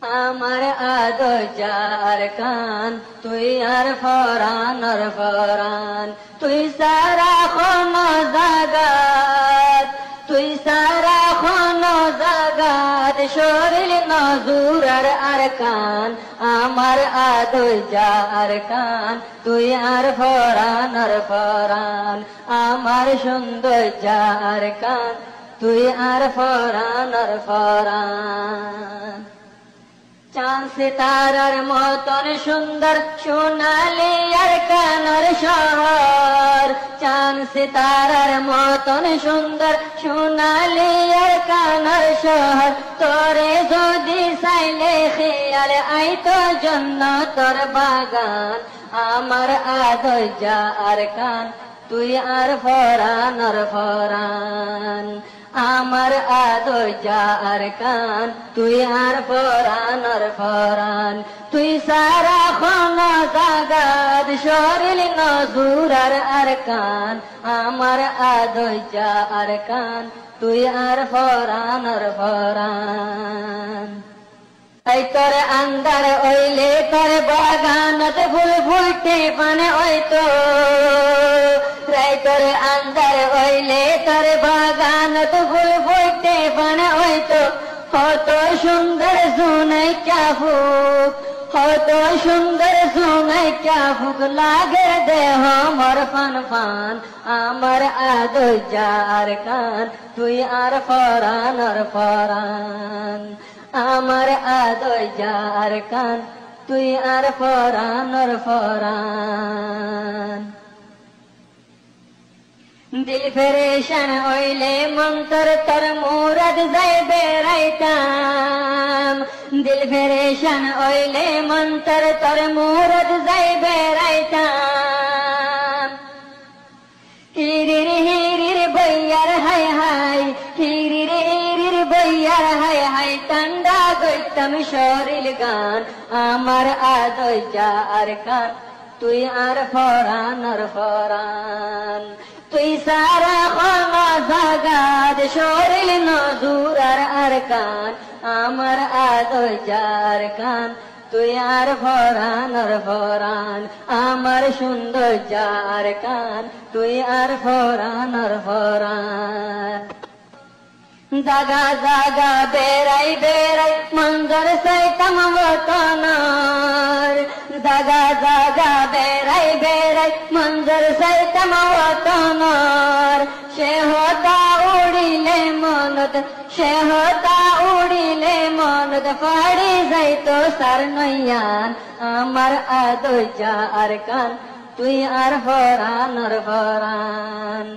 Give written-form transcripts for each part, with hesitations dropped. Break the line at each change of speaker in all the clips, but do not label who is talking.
আমার আদর যার কান তুই আর ফরানর ফরান তুই সারা খন জাগাত তুই সারা খন জাগাত শরীর নজুর আর কান আমার আদর যার কান তুই আর ফরানর ফরান আমার সুন্দর যার কান তুই আর ফরানর ফরান চাঁদ সিতারার মতন সুন্দর সোনালি আর কানর শহর চাঁদ সিতারার মতন সুন্দর সোনালি আর কানর শহর তোরে যদি চাইলে খেয়াল আইতো জান্নাতের বাগান আমার আদর যার কান তুই আর ফরানর ফরান আমার আদর যার কান তুই আর ফরানর ফরান তুই সারা খন জাগাত শরীর নজুর আর কান আমার আদর যার কান তুই আর ফরানর ফরান এই তোর আন্দার ওইলে তোর বাগানত ফুল ফুটে পানে ওই তো রাই তোর আন্দার ওইলে তোর বাগানত ফুল ফুটে পানে ওই তো কত সুন্দর শুনে ক্যা ফুক কত সুন্দর শুনে ক্যা ফুক লাগে দেহ মোর ফান ফান আমার আদর যার কান তুই আর ফরানর ফরান আমার আদর যার কান তুই আর ফরানর ফরান দিল ফেরেশান হইলে মন্তর তোর মুরাদ যাই বেড়াইতাম দিল ফেরেশান হইলে মন্তর তোর মুরাদ যাই বেড়াইতাম হিরির হিরির বইয়ার হাই হাই হিরির হিরির বইয়ার হাই হাই ঠান্ডা গইতাম শরীর গান আমার আদর যার কান তুই আর ফরানর ফরান তুই সারা খন জাগাত শরীর নজুর আর কান আমার আদর যার কান তুই আর ফরানর ফরান আমার সুন্দর যার কান তুই আর ফরানর ফরান জাগা জাগা বেড়াই বেড়াই মঞ্জর সাইতাম ওতনার জাগা জাগা বেড়াই বেড়াই মঞ্জর সাইতাম ওতনার সে হতা উড়িলে মনত সে হতা উড়িলে মনত ফাড়ি যাইতো সার নইয়ান আমার আদর যার কান তুই আর ফরানর ফরান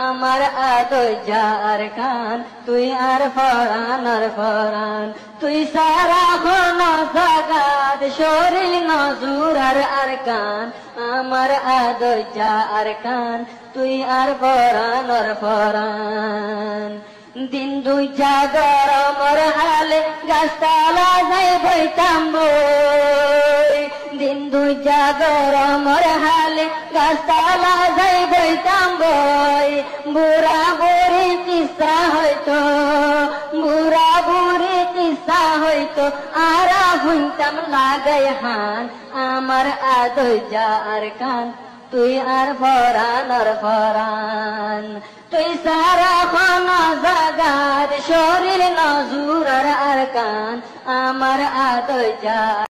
আমার আদর যার কান তুই আর ফরানর ফরান তুই সারা খন জাগাত শরীর নজুর আর কান আমার আদর যার কান তুই আর ফরানর ফরান দিন দুই জাগর মর হালে গাছতলা যাই বইতাম বই দিন দুই জাগর মর হালে গাছতলা যাই বইতাম বই বুড়া বুড়ি কিসা হইতো বুড়া বুড়ি কিসা হইতো আরা শুনতাম লাগাই হান আমার আদর যার কান তুই আর ফরানর ফরান তুই সারা খন জাগাত শরীর নজুর আর কান আমার আদর যার